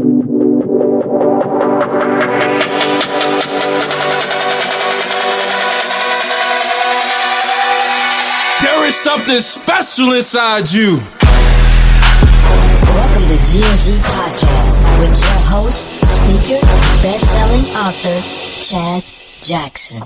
There is something special inside you. Welcome to GNG Podcast with your host, speaker, best-selling author, Chaz Jackson.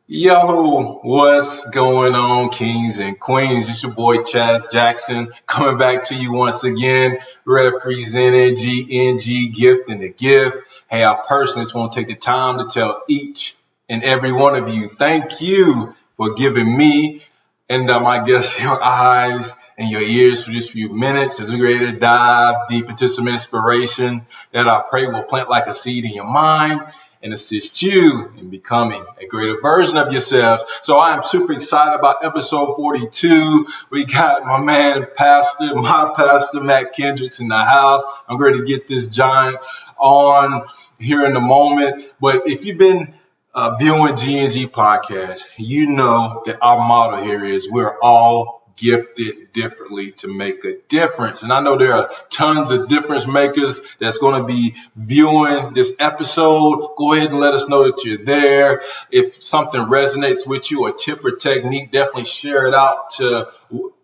Yo, what's going on, kings and queens? It's your boy Chaz Jackson coming back to you once again, representing GNG Gift and the Gift. Hey, I personally just want to take the time to tell each and every one of you, thank you for giving me and my guests your eyes and your ears for just a few minutes as we're ready to dive deep into some inspiration that I pray will plant like a seed in your mind and assist you in becoming a greater version of yourselves. So I am super excited about episode 42. We got my pastor, Matt Kendrick in the house. I'm ready to get this giant on here in a moment. But if you've been viewing GNG podcast, you know that our motto here is we're all gifted differently to make a difference. And I know there are tons of difference makers that's going to be viewing this episode. Go ahead and let us know that you're there. If something resonates with you, a tip or technique, definitely share it out to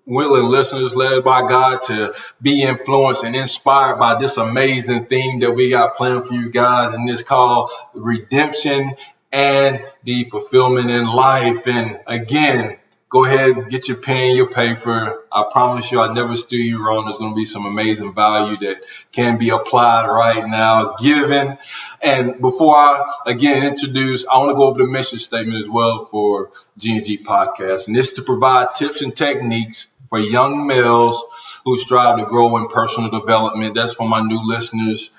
willing listeners led by God to be influenced and inspired by this amazing theme that we got planned for you guys. And it's called redemption and the fulfillment in life. And again, go ahead and get your pen, your paper. I promise you, I never steer you wrong. There's going to be some amazing value that can be applied right now, given. And before I, again, introduce, I want to go over the mission statement as well for GNG Podcast. And this is to provide tips and techniques for young males who strive to grow in personal development. That's for my new listeners.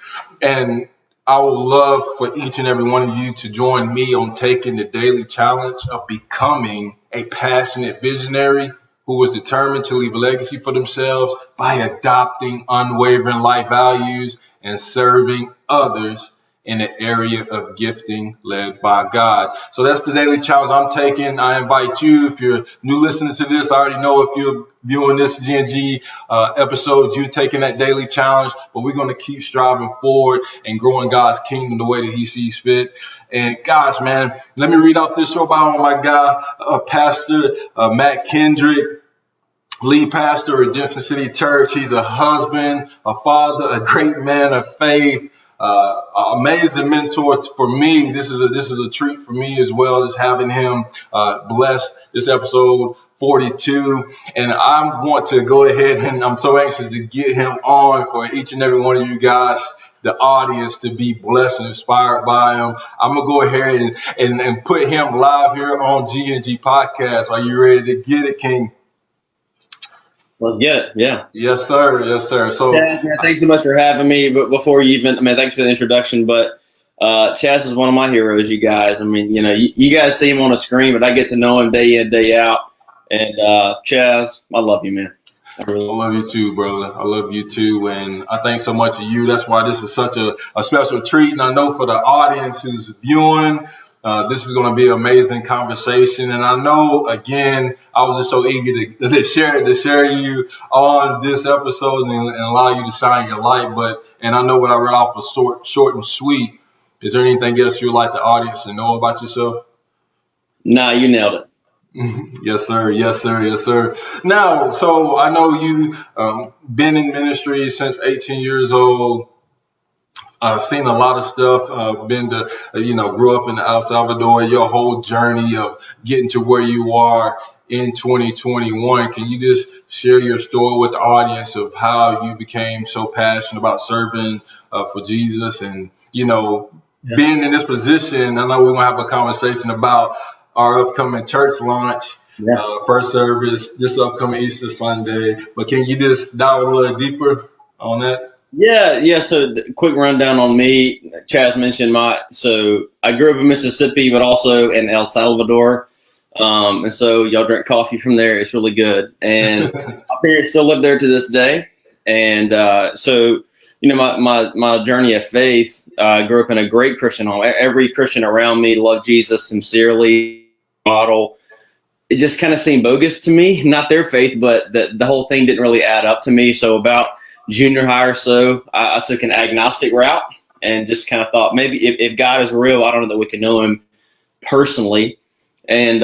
And I would love for each and every one of you to join me on taking the daily challenge of becoming a passionate visionary who is determined to leave a legacy for themselves by adopting unwavering life values and serving others in the area of gifting led by God. So that's the daily challenge I'm taking. I invite you, if you're new listening to this, I already know if you're viewing this GNG episode, you're taking that daily challenge, but we're going to keep striving forward and growing God's kingdom the way that he sees fit. And gosh, man, let me read off this short bio on my guy, Pastor Matt Kendrick, lead pastor at Redemption City Church. He's a husband, a father, a great man of faith. Amazing mentor for me. This is a treat for me as well, just having him bless this episode 42. And I want to go ahead and I'm so anxious to get him on for each and every one of you guys, the audience, to be blessed and inspired by him. I'm going to go ahead and put him live here on GNG Podcast. Are you ready to get it, King? Let's get it. Yeah. Yes, sir. Yes, sir. So, Chaz, man, thanks so much for having me. But before you even, thanks for the introduction. But Chaz is one of my heroes, you guys. You guys see him on the screen, but I get to know him day in, day out. And Chaz, I love you, man. I love you too, brother. I love you too. And I thank so much of you. That's why this is such a special treat. And I know for the audience who's viewing, this is going to be an amazing conversation. And I know, again, I was just so eager to share you on this episode and allow you to shine your light. And I know what I read off was short and sweet. Is there anything else you'd like the audience to know about yourself? Nah, you nailed it. Yes, sir. Yes, sir. Yes, sir. Now, so I know you been in ministry since 18 years old. Seen a lot of stuff, been to, grew up in El Salvador, your whole journey of getting to where you are in 2021. Can you just share your story with the audience of how you became so passionate about serving for Jesus and, being in this position? I know we're going to have a conversation about our upcoming church launch, first service, this upcoming Easter Sunday. But can you just dive a little deeper on that? Yeah. So quick rundown on me. Chaz mentioned so I grew up in Mississippi, but also in El Salvador. And so y'all drink coffee from there. It's really good. And my parents still live there to this day. And so, my journey of faith, I grew up in a great Christian home. Every Christian around me loved Jesus sincerely, model. It just kind of seemed bogus to me, not their faith, but the whole thing didn't really add up to me. So about junior high or so, I took an agnostic route and just kind of thought maybe if God is real, I don't know that we can know him personally. And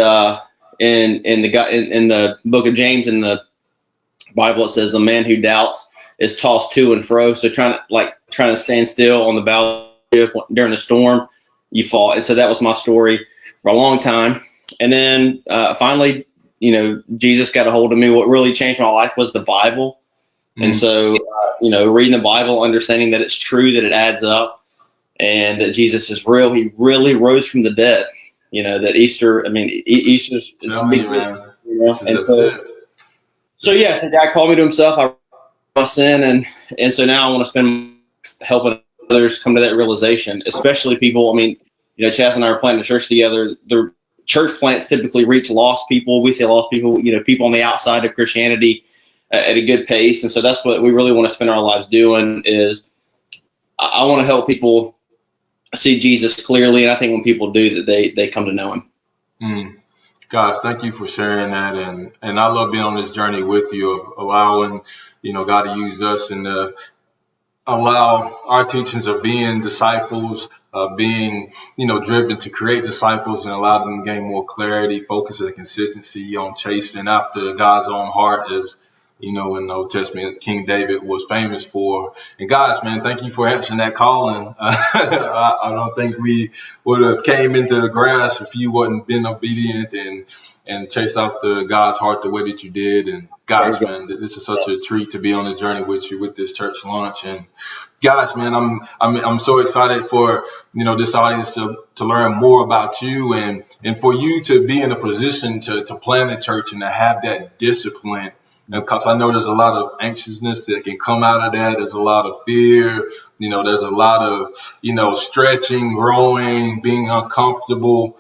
in the book of James in the Bible, it says the man who doubts is tossed to and fro. So trying to stand still on the bow during a storm, you fall. And so that was my story for a long time. And then finally, Jesus got a hold of me. What really changed my life was the Bible. And so, reading the Bible, understanding that it's true, that it adds up, and that Jesus is real. He really rose from the dead. That Easter, Easter's it's a big deal, So God called me to himself. I my sin, and so now I want to spend helping others come to that realization, especially people. Chaz and I are planting a church together. The church plants typically reach lost people. We say lost people, people on the outside of Christianity at a good pace. And so that's what we really want to spend our lives doing is I want to help people see Jesus clearly. And I think when people do that, they come to know him. Guys, thank you for sharing that. And I love being on this journey with you of allowing, God to use us and allow our teachings of being disciples, being, driven to create disciples and allow them to gain more clarity, focus, and consistency on chasing after God's own heart as, in the Old Testament, King David was famous for. And guys, man, thank you for answering that calling. I don't think we would have came into the grass if you wouldn't been obedient and chased after God's heart the way that you did. And guys, man, this is such a treat to be on this journey with you with this church launch. And guys, man, I'm so excited for, this audience to learn more about you and for you to be in a position to plan a church and to have that discipline. Because I know there's a lot of anxiousness that can come out of that. There's a lot of fear. There's a lot of, stretching, growing, being uncomfortable,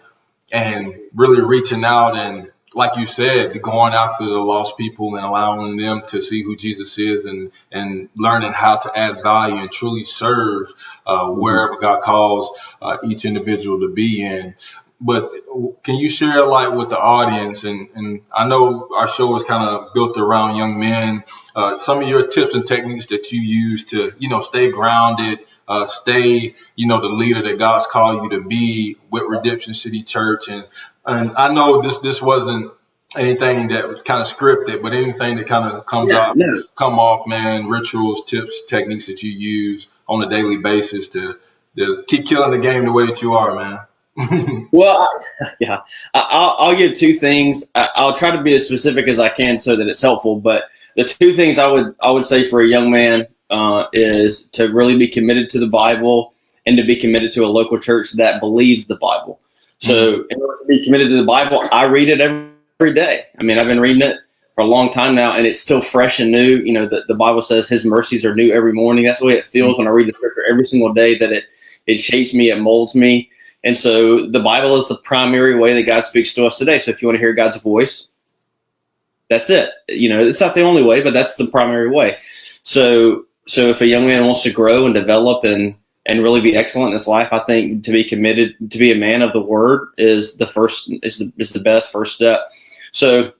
and really reaching out and, like you said, going after the lost people and allowing them to see who Jesus is and learning how to add value and truly serve wherever God calls each individual to be in. But can you share with the audience, and I know our show is kind of built around young men, some of your tips and techniques that you use to, stay grounded, stay, the leader that God's called you to be with Redemption City Church. And I know this wasn't anything that was kind of scripted, but anything that kind of come off, man, rituals, tips, techniques that you use on a daily basis to keep killing the game the way that you are, man. Well, I'll give two things. I'll try to be as specific as I can so that it's helpful. But the two things I would say for a young man is to really be committed to the Bible and to be committed to a local church that believes the Bible. So in order to be committed to the Bible, I read it every day. I've been reading it for a long time now, and it's still fresh and new. The Bible says His mercies are new every morning. That's the way it feels when I read the Scripture every single day. That it shapes me, it molds me. And so the Bible is the primary way that God speaks to us today. So if you want to hear God's voice, that's it. It's not the only way, but that's the primary way. So if a young man wants to grow and develop and really be excellent in his life, I think to be committed, to be a man of the Word is the best first step. So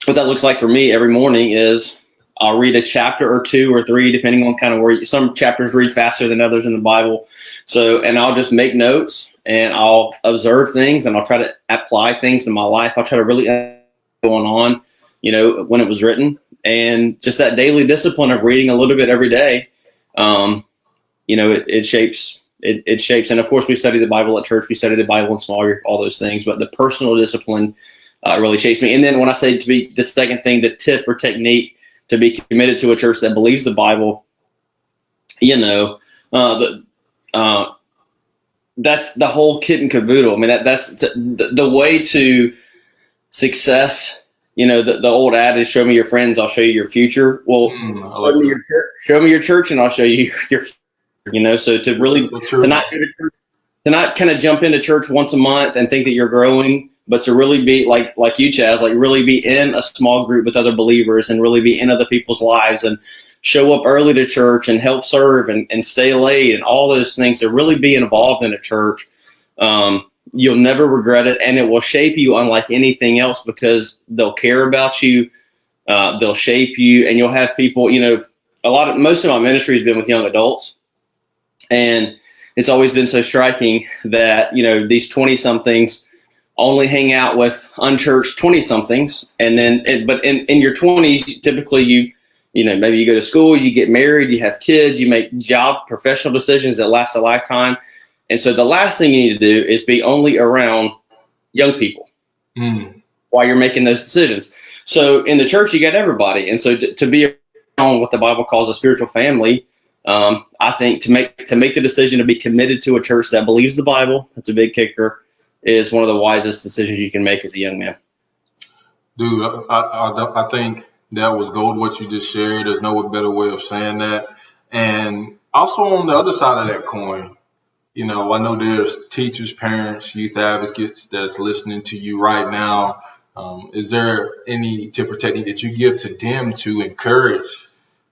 what that looks like for me every morning is I'll read a chapter or two or three, depending on kind of where some chapters read faster than others in the Bible. And I'll just make notes and I'll observe things and I'll try to apply things to my life. I'll try to really going on, when it was written, and just that daily discipline of reading a little bit every day. It shapes. And of course we study the Bible at church, we study the Bible in small group, all those things, but the personal discipline really shapes me. And then when I say to be the second thing, the tip or technique to be committed to a church that believes the Bible, that's the whole kit and caboodle. That's the way to success. The old adage, show me your friends, I'll show you your future. Well, show me your church and I'll show you your future. So to really, to not kind of jump into church once a month and think that you're growing, but to really be like you, Chaz, really be in a small group with other believers and really be in other people's lives and show up early to church and help serve and stay late and all those things, to really be involved in a church. You'll never regret it, and it will shape you unlike anything else because they'll care about you. They'll shape you, and you'll have people, most of my ministry has been with young adults, and it's always been so striking that, these 20 somethings only hang out with unchurched 20 somethings. And then, but in your 20s, typically maybe you go to school, you get married, you have kids, you make professional decisions that last a lifetime. And so the last thing you need to do is be only around young people while you're making those decisions. So in the church, you got everybody. And so to be around what the Bible calls a spiritual family, I think to make the decision to be committed to a church that believes the Bible, that's a big kicker, is one of the wisest decisions you can make as a young man. Dude, I think that was gold what you just shared. There's no better way of saying that. And also on the other side of that coin, I know there's teachers, parents, youth advocates that's listening to you right now. Is there any tip or technique that you give to them to encourage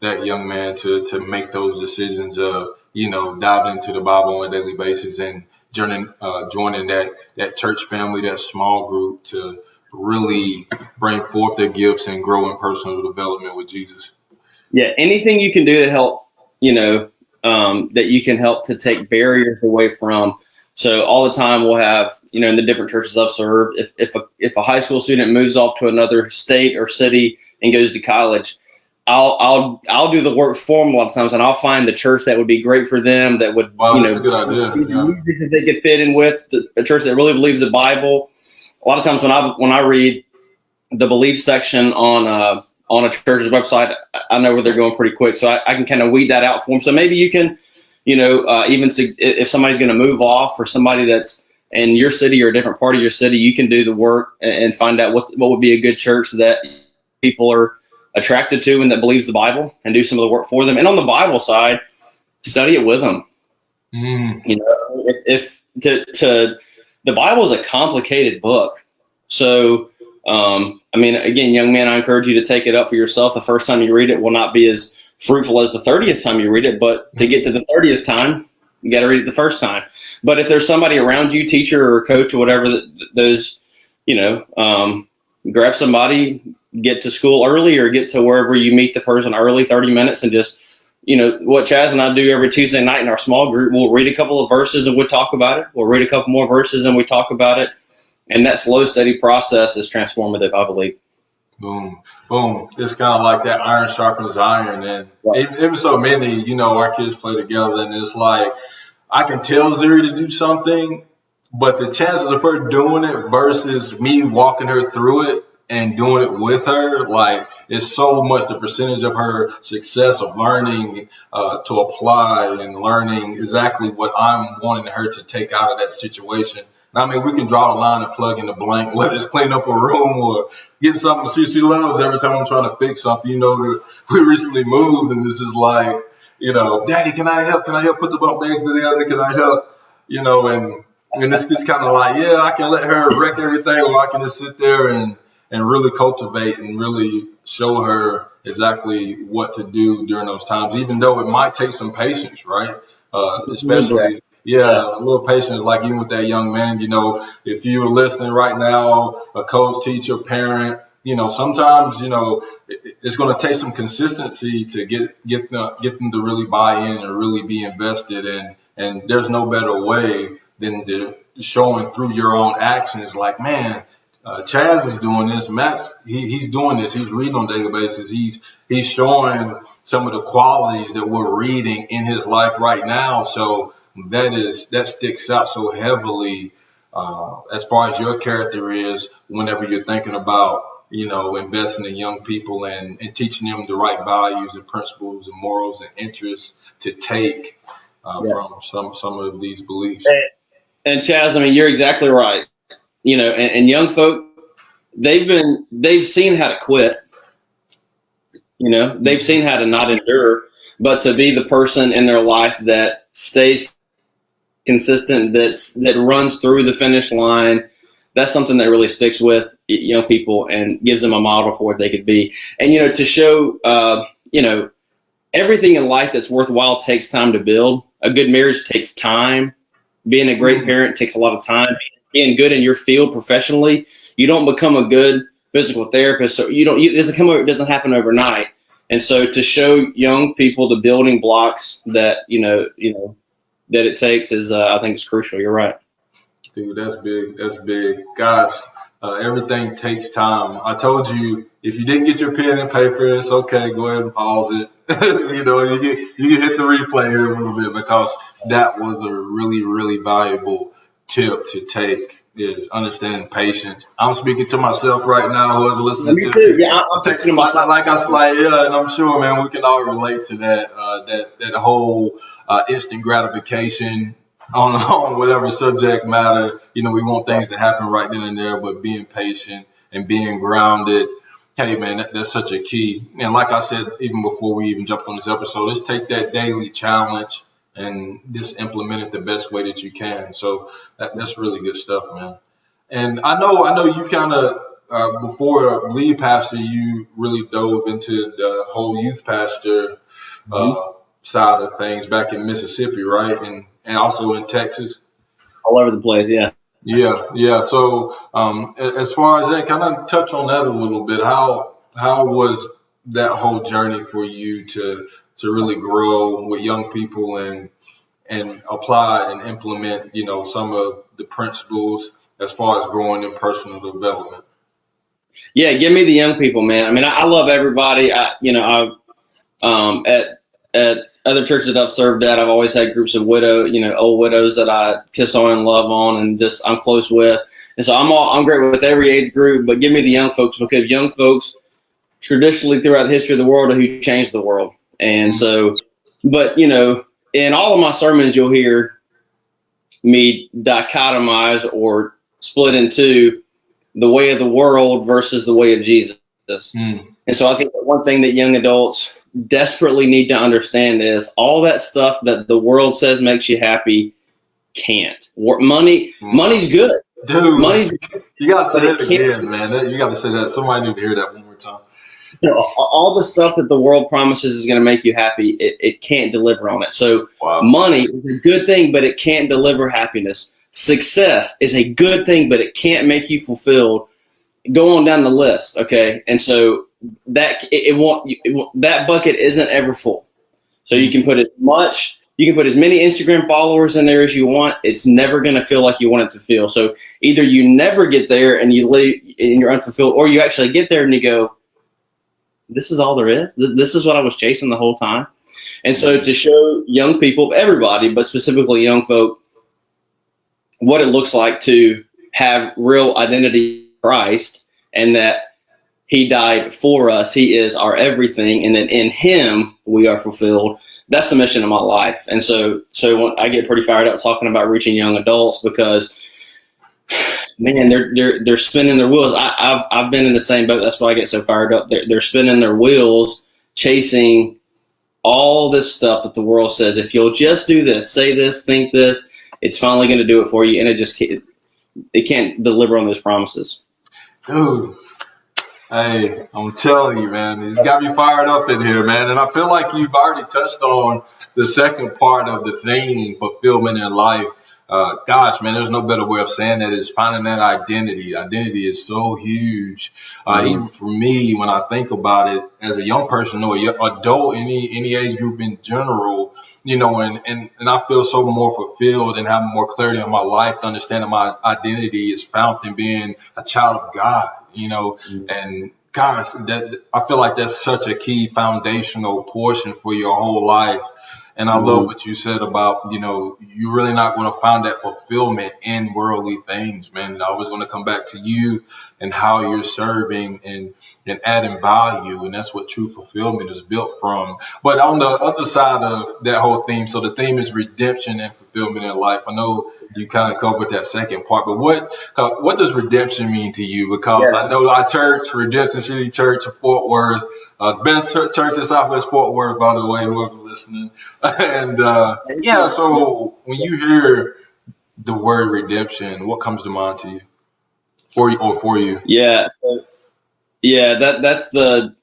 that young man to make those decisions of, diving into the Bible on a daily basis and joining that church family, that small group, to really bring forth their gifts and grow in personal development with Jesus? Yeah, anything you can do to help, that you can help to take barriers away from. So all the time we'll have, in the different churches I've served, if a high school student moves off to another state or city and goes to college, I'll do the work for them a lot of times, and I'll find the church that would be great for them, that would, that's a good idea. That they could fit in with, a church that really believes the Bible. A lot of times when I read the belief section on a church's website, I know where they're going pretty quick, so I can kind of weed that out for them. So maybe you can, even if somebody's going to move off, or somebody that's in your city or a different part of your city, you can do the work and find out what would be a good church that people are attracted to and that believes the Bible, and do some of the work for them. And on the Bible side, study it with them. The Bible is a complicated book. So, again, young man, I encourage you to take it up for yourself. The first time you read it will not be as fruitful as the 30th time you read it, but to get to the 30th time, you got to read it the first time. But if there's somebody around you, teacher or coach or whatever, grab somebody, get to school early, or get to wherever you meet the person early, 30 minutes, and just, what Chaz and I do every Tuesday night in our small group, we'll read a couple of verses and we'll talk about it. We'll read a couple more verses and we talk about it. And that slow, steady process is transformative, I believe. Boom, boom. It's kind of like that iron sharpens iron. And even so many, our kids play together, and it's like, I can tell Zuri to do something, but the chances of her doing it versus me walking her through it and doing it with her, like, it's so much the percentage of her success of learning to apply and learning exactly what I'm wanting her to take out of that situation. We can draw the line and plug in the blank, whether it's cleaning up a room or getting something she loves every time I'm trying to fix something. We recently moved, and this is like, Daddy, can I help? Can I help put the bunk bags together? Can I help? And it's just kind of like, I can let her wreck everything, or I can just sit there and really cultivate and really show her exactly what to do during those times, even though it might take some patience, right? Especially, a little patience, like even with that young man, if you're listening right now, a coach, teacher, parent, sometimes, it's going to take some consistency to get them to really buy in and really be invested. And there's no better way than to showing through your own actions, like, man, Chaz is doing this. Matt's he's doing this. He's reading on a daily basis. He's showing some of the qualities that we're reading in his life right now. So that sticks out so heavily as far as your character is whenever you're thinking about, investing in young people and teaching them the right values and principles and morals and interests to take from some of these beliefs. And Chaz, you're exactly right. And young folk, they've seen how to quit. They've seen how to not endure, but to be the person in their life that stays consistent, that runs through the finish line, that's something that really sticks with young people and gives them a model for what they could be. And, to show, everything in life that's worthwhile takes time to build. A good marriage takes time. Being a great parent takes a lot of time. Being good in your field professionally, you don't become a good physical therapist. So it doesn't happen overnight. And so to show young people the building blocks that, that it takes is, I think it's crucial. You're right. Dude, that's big. That's big. Gosh, everything takes time. I told you, if you didn't get your pen and paper, it's okay. Go ahead and pause it. You can hit the replay here a little bit, because that was a really, really valuable tip to take, is understanding patience. I'm speaking to myself right now, whoever listening to too. Yeah, I'm texting to myself. And I'm sure, man, we can all relate to that. That whole instant gratification on whatever subject matter. We want things to happen right then and there, but being patient and being grounded. Hey, man, that's such a key. And like I said, even before we even jumped on this episode, let's take that daily challenge and just implement it the best way that you can. So that's really good stuff, man. And I know you kind of, before lead pastor, you really dove into the whole youth pastor side of things back in Mississippi, right? And also in Texas. All over the place, yeah. Yeah. So as far as that, kind of touch on that a little bit. How was that whole journey for you to really grow with young people and apply and implement, some of the principles as far as growing in personal development? Yeah, give me the young people, man. I mean, I love everybody. At other churches that I've served at, I've always had groups of old widows that I kiss on and love on, and just I'm close with. And so I'm great with every age group, but give me the young folks, because young folks traditionally throughout the history of the world are who changed the world. And so, but in all of my sermons, you'll hear me dichotomize or split into the way of the world versus the way of Jesus. And so I think that one thing that young adults desperately need to understand is all that stuff that the world says makes you happy can't. Money's good. Dude, money's good, you got to say that again, man. You got to say that. Somebody need to hear that one more time. All the stuff that the world promises is going to make you happy, it can't deliver on it. So Money is a good thing, but it can't deliver happiness. Success is a good thing, but it can't make you fulfilled. Go on down the list, okay? And so that that bucket isn't ever full. So you can put as many Instagram followers in there as you want. It's never going to feel like you want it to feel. So either you never get there and you leave and you're unfulfilled, or you actually get there and you go, this is all there is. This is what I was chasing the whole time. And so to show young people, everybody, but specifically young folk, what it looks like to have real identity in Christ, and that he died for us. He is our everything. And that in him we are fulfilled. That's the mission of my life. And so when I get pretty fired up talking about reaching young adults, because man, they're spinning their wheels. I've been in the same boat. That's why I get so fired up. They're spinning their wheels, chasing all this stuff that the world says, if you'll just do this, say this, think this, it's finally going to do it for you. And it can't deliver on those promises. Dude, hey, I'm telling you, man, you got me fired up in here, man. And I feel like you've already touched on the second part of the theme, fulfillment in life. Gosh, man, there's no better way of saying that is finding that identity. Identity is so huge. Even for me, when I think about it as a young person or adult, any age group in general, and I feel so more fulfilled and have more clarity in my life to understand that my identity is found in being a child of God, and gosh, I feel like that's such a key foundational portion for your whole life. And I love what you said about, you're really not going to find that fulfillment in worldly things, man. I was going to come back to you and how you're serving and adding value. And that's what true fulfillment is built from. But on the other side of that whole theme, so the theme is redemption and fulfillment in life. I know you kind of covered that second part, but what does redemption mean to you? Because I know our church, Redemption City Church of Fort Worth, best church in Southwest Fort Worth, by the way, whoever listening. And so when you hear the word redemption, what comes to mind to you, for you? Yeah, that's the.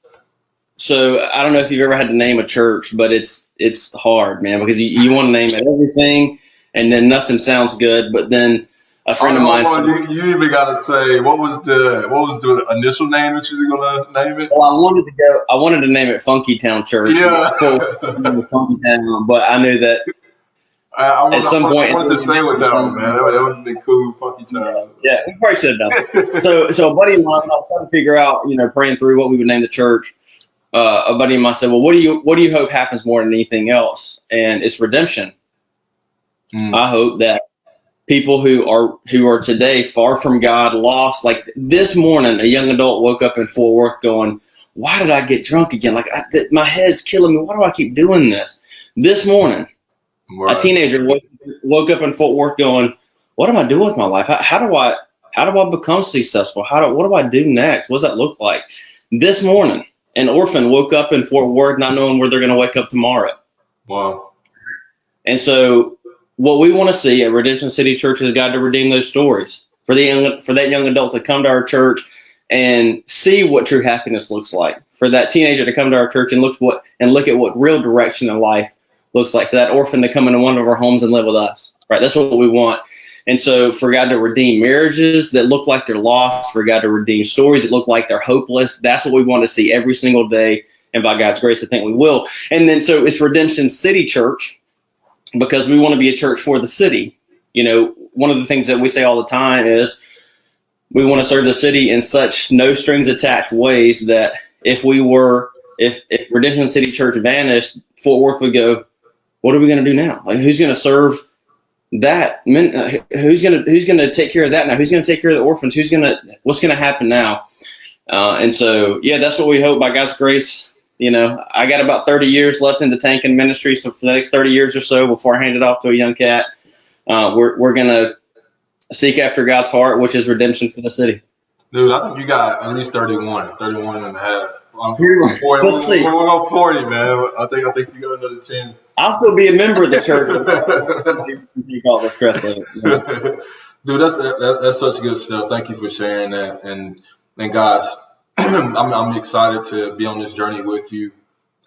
So I don't know if you've ever had to name a church, but it's hard, man, because you want to name everything, and then nothing sounds good. But then A friend of mine said, you even got to say what was the initial name that you were gonna name it? well, I wanted to name it Funky Town Church. Yeah. Funky Town, but I knew that at some point. I wanted to stay with that one, man. That would have been cool, Funky Town. Yeah, we probably should have done it. So a buddy of mine, I was trying to figure out, praying through what we would name the church. A buddy of mine said, well, what do you hope happens more than anything else? And it's redemption. I hope that people who are today far from God, lost, like this morning, a young adult woke up in Fort Worth going, why did I get drunk again? Like my head's killing me. Why do I keep doing this? This morning, right. A teenager woke up in Fort Worth going, what am I doing with my life? How do I become successful? What do I do next? What does that look like? This morning, an orphan woke up in Fort Worth not knowing where they're going to wake up tomorrow. Wow. And so what we want to see at Redemption City Church is God to redeem those stories for that young adult to come to our church and see what true happiness looks like. For that teenager to come to our church and look at what real direction in life looks like. For that orphan to come into one of our homes and live with us. Right? That's what we want. And so for God to redeem marriages that look like they're lost, for God to redeem stories that look like they're hopeless, that's what we want to see every single day. And by God's grace, I think we will. And then so it's Redemption City Church because we want to be a church for the city. One of the things that we say all the time is we want to serve the city in such no strings attached ways that if Redemption City Church vanished, Fort Worth would go, what are we going to do now? Like, who's going to serve that? Who's going to take care of that now? Who's going to take care of the orphans? What's going to happen now? And so, yeah, that's what we hope by God's grace. I got about 30 years left in the tank in ministry. So for the next 30 years or so, before I hand it off to a young cat, we're going to seek after God's heart, which is redemption for the city. Dude, I think you got at least 31 and a half. I'm 40. Let's see. We're going 40, man. I think you got another 10. I'll still be a member of the church. Take all the stress out. Dude, that's such good stuff. Thank you for sharing that. And guys, I'm excited to be on this journey with you.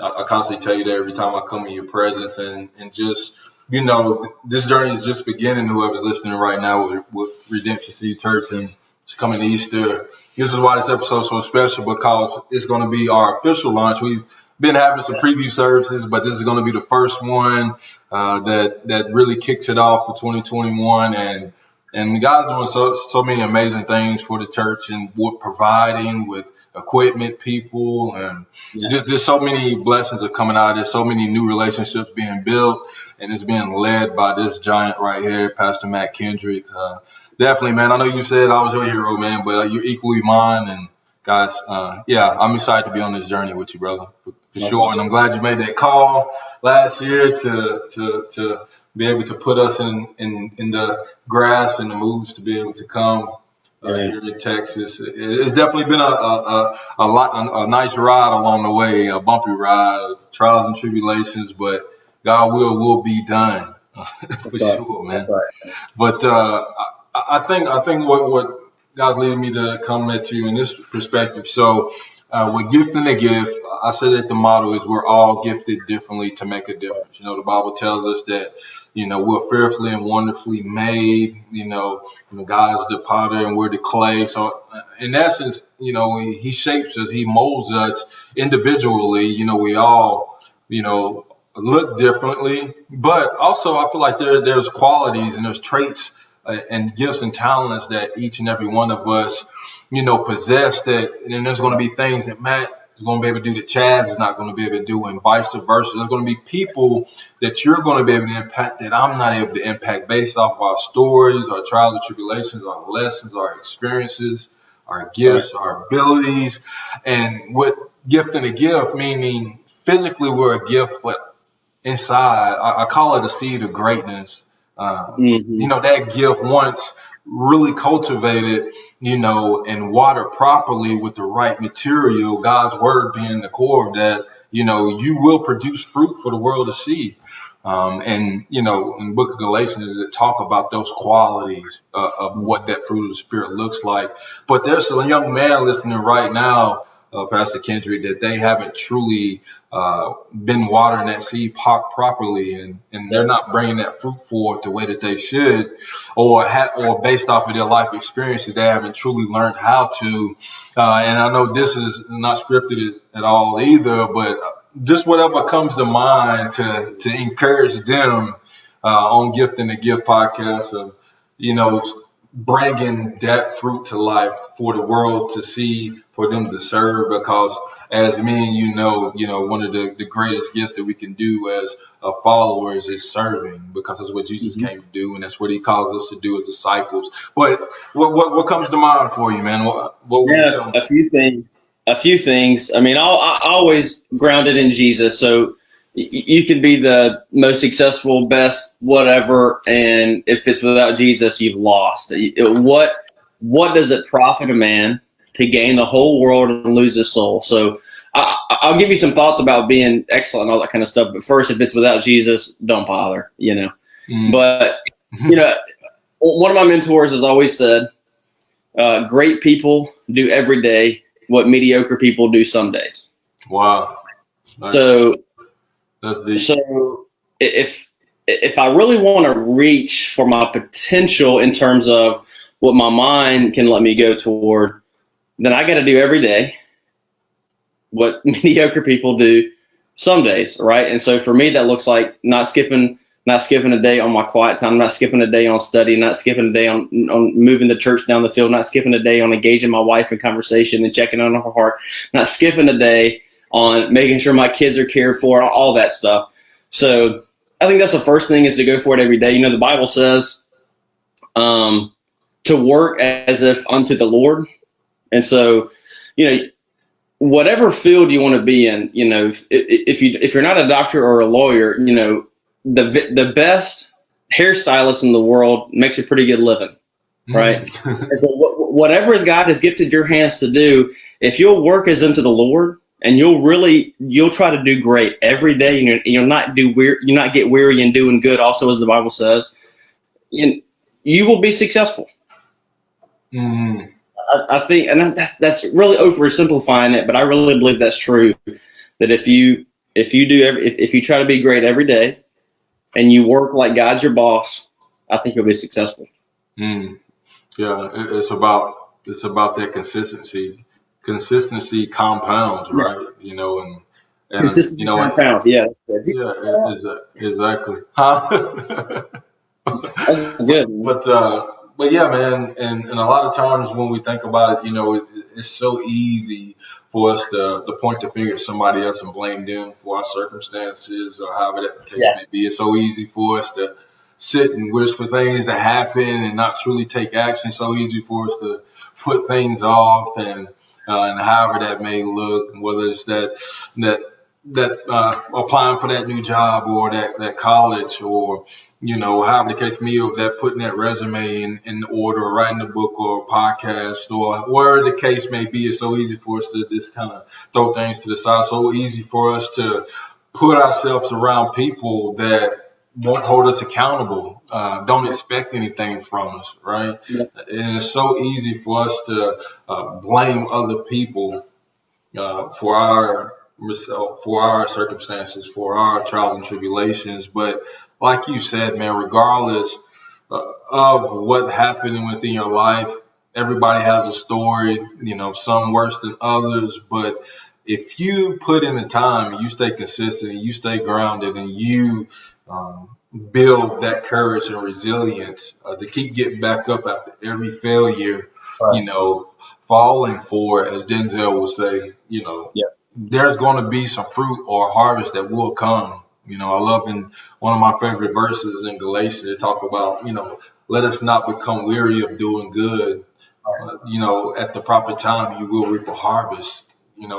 I constantly tell you that every time I come in your presence, and just this journey is just beginning. Whoever's listening right now with Redemption City Church and it's coming Easter. This is why this episode is so special, because it's going to be our official launch. We've been having some preview services, but this is going to be the first one that really kicks it off for 2021. And God's doing so many amazing things for the church, and providing with equipment, people, and just there's so many blessings are coming out. There's so many new relationships being built, and it's being led by this giant right here, Pastor Matt Kendrick. Definitely, man. I know you said I was your hero, man, but you're equally mine. And guys, I'm excited to be on this journey with you, brother, for sure. And I'm glad you made that call last year to be able to put us in the grasp and the moves to be able to come here in Texas. It's definitely been a nice ride along the way, a bumpy ride, trials and tribulations, but God will be done for sure, man. Right. But I think what God's leading me to come at you in this perspective. So with gift and a gift, I said that the motto is we're all gifted differently to make a difference. The Bible tells us that, we're fearfully and wonderfully made, God's the potter and we're the clay. So in essence, he shapes us, he molds us individually. We all, look differently, but also I feel like there's qualities and there's traits and gifts and talents that each and every one of us, possess, that, and there's going to be things that Matt is going to be able to do that Chaz is not going to be able to do, and vice versa. There's going to be people that you're going to be able to impact that I'm not able to impact based off of our stories, our trials and tribulations, our lessons, our experiences, our gifts, our abilities. And what gift and a gift, meaning physically we're a gift, but inside, I call it a seed of greatness. That gift once really cultivated, and watered properly with the right material, God's word being the core of that, you will produce fruit for the world to see. In the book of Galatians, it talk about those qualities of what that fruit of the Spirit looks like. But there's a young man listening right now Pastor Kendrick, that they haven't truly been watering that seed properly, and they're not bringing that fruit forth the way that they should, or based off of their life experiences, they haven't truly learned how to. And I know this is not scripted at all either, but just whatever comes to mind to encourage them on Gifting the Gift podcast of, bringing that fruit to life for the world to see, for them to serve, because as me and one of the greatest gifts that we can do as followers is serving, because that's what Jesus came to do, and that's what he calls us to do as disciples. But what comes to mind for you, man? A few things. I mean, I always grounded in Jesus. So you can be the most successful, best, whatever, and if it's without Jesus, you've lost. What does it profit a man to gain the whole world and lose his soul? So I'll give you some thoughts about being excellent and all that kind of stuff. But first, if it's without Jesus, don't bother. But one of my mentors has always said, "Great people do every day what mediocre people do some days." Wow. So that's deep. So if I really want to reach for my potential in terms of what my mind can let me go toward, then I got to do every day what mediocre people do some days, right? And so for me, that looks like not skipping a day on my quiet time, not skipping a day on study, not skipping a day on moving the church down the field, not skipping a day on engaging my wife in conversation and checking on her heart, not skipping a day on making sure my kids are cared for, all that stuff. So I think that's the first thing, is to go for it every day. The Bible says to work as if unto the Lord. And so, whatever field you want to be in, if you're not a doctor or a lawyer, the best hairstylist in the world makes a pretty good living, right? And so whatever God has gifted your hands to do, if you'll work as unto the Lord, and you'll try to do great every day, and you'll not get weary in doing good, also, as the Bible says, you will be successful. Mm-hmm. I think, and that's really oversimplifying it, but I really believe that's true. That if you try to be great every day, and you work like God's your boss, I think you'll be successful. Yeah, it's about that consistency. Consistency compounds, right? And consistency compounds. Yeah. Yeah, exactly. That's good. But yeah, man, and a lot of times when we think about it, it's so easy for us to point the finger at somebody else and blame them for our circumstances, or however that case may be. It's so easy for us to sit and wish for things to happen and not truly take action. It's so easy for us to put things off, and however that may look, whether it's that applying for that new job, or that college, or however the case may be, of that putting that resume in order, or writing a book or a podcast, or whatever the case may be. It's so easy for us to just kind of throw things to the side. So easy for us to put ourselves around people that won't hold us accountable, don't expect anything from us, right? Yeah. And it's so easy for us to blame other people for our circumstances, for our trials and tribulations. But like you said, man, regardless of what happened within your life, everybody has a story, some worse than others. But if you put in the time, and you stay consistent, and you stay grounded, and you build that courage and resilience to keep getting back up after every failure, right. Falling for it, as Denzel will say, there's going to be some fruit or harvest that will come. I love in one of my favorite verses in Galatians, talk about, let us not become weary of doing good. At the proper time, you will reap a harvest.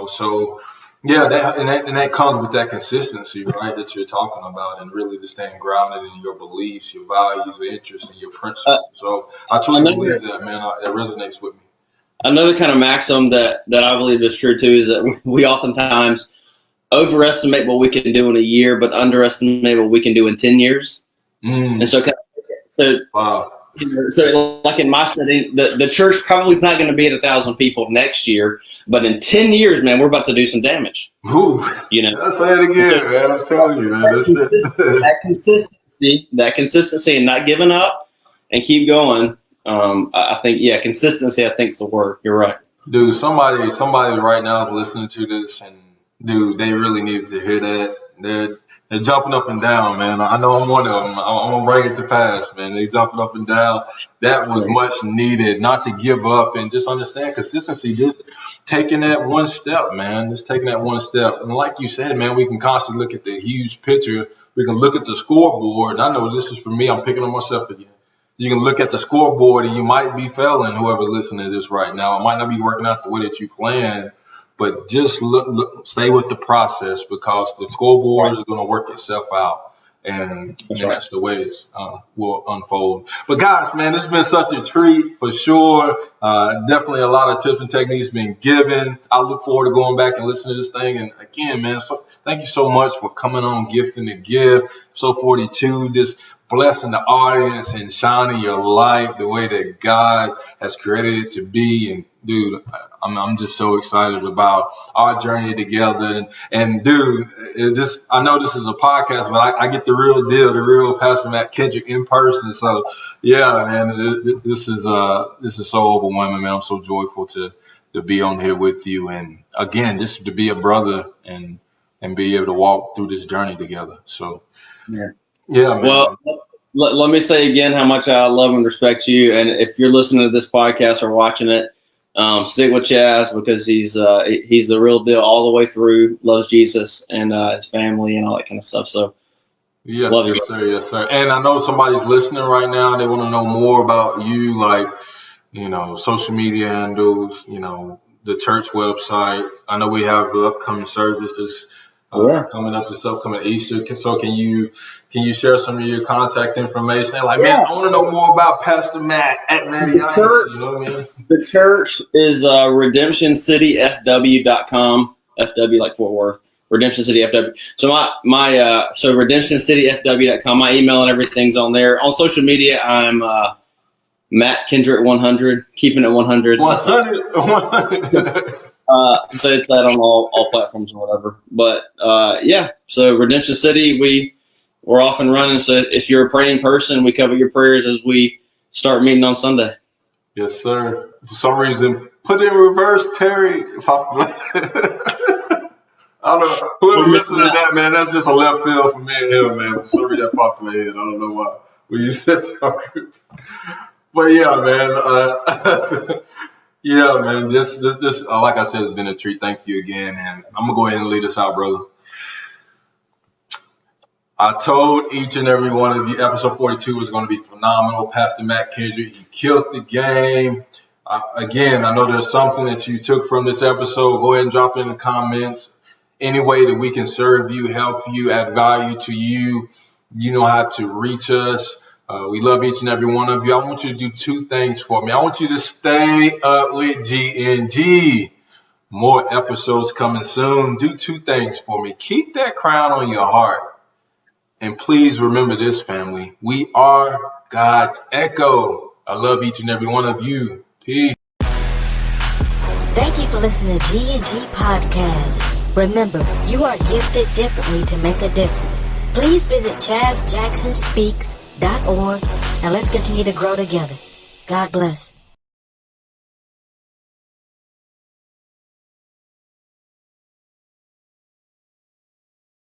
So yeah, that comes with that consistency, right, that you're talking about, and really just staying grounded in your beliefs, your values, your interests, and your principles. So I truly believe that, man. That resonates with me. Another kind of maxim that I believe is true too is that we oftentimes overestimate what we can do in a year, but underestimate what we can do in 10 years. And so, wow. So like in my setting, the church probably is not going to be at 1,000 people next year, but in 10 years, man, we're about to do some damage. Ooh, Let's say it again, man. I'm telling you, man. That consistency and not giving up and keep going. I think, consistency, I think is the word. You're right. Dude, somebody right now is listening to this, and dude, they really needed to hear that. They're jumping up and down, man. I know I'm one of them. I'm gonna bring it to pass, man. They jumping up and down. That was much needed. Not to give up and just understand consistency. Just taking that one step, man. Just taking that one step. And like you said, man, we can constantly look at the huge picture. We can look at the scoreboard. I know this is for me. I'm picking on myself again. You can look at the scoreboard and you might be failing, whoever listening to this right now. It might not be working out the way that you planned, but just stay with the process, because the scoreboard is going to work itself out. And that's the way it will unfold. But guys, man, this has been such a treat for sure. Definitely a lot of tips and techniques been given. I look forward to going back and listening to this thing. And again, man, thank you so much for coming on Gifting the Gift. So 42, just blessing the audience and shining your light the way that God has created it to be. And dude, I'm just so excited about our journey together. And dude, I know this is a podcast, but I get the real deal, the real Pastor Matt Kendrick in person. So yeah, man, this is so overwhelming, man. I'm so joyful to be on here with you. And again, just to be a brother and be able to walk through this journey together. So yeah, man. Well, let me say again how much I love and respect you. And if you're listening to this podcast or watching it, stick with Chaz, because he's the real deal all the way through. Loves Jesus and his family and all that kind of stuff. So yes, sir. And I know somebody's listening right now. They want to know more about you, like, social media handles, the church website. I know we have the upcoming services coming up, this upcoming Easter. So can you share some of your contact information? Like, man, I want to know more about Pastor Matt at Matty Ice. You know what I mean? The church is redemptioncityfw.com. FW like Fort Worth. Redemption City FW. So so redemptioncityfw.com. My email and everything's on there. On social media, I'm Matt Kendrick 100. Keeping it 100. 100. So it's that on all platforms or whatever. But so Redemption City, we're off and running. So if you're a praying person, we cover your prayers as we start meeting on Sunday. Yes, sir. For some reason, put in reverse, Terry. I don't know. Whoever listened to that, man, that's just a left field for me and him, man. For some reason, that popped in my head. I don't know why. When you said but yeah, man. Yeah, man. This like I said, it's been a treat. Thank you again. And I'm going to go ahead and lead us out, brother. I told each and every one of you episode 42 was going to be phenomenal. Pastor Matt Kendrick, he killed the game. Again, I know there's something that you took from this episode. Go ahead and drop it in the comments. Any way that we can serve you, help you, add value to you, you know how to reach us. We love each and every one of you. I want you to do two things for me. I want you to stay up with GNG. More episodes coming soon. Do two things for me. Keep that crown on your heart. And please remember this, family. We are God's echo. I love each and every one of you. Peace. Thank you for listening to GNG Podcast. Remember, you are gifted differently to make a difference. Please visit ChazJacksonSpeaks.org and let's continue to grow together. God bless.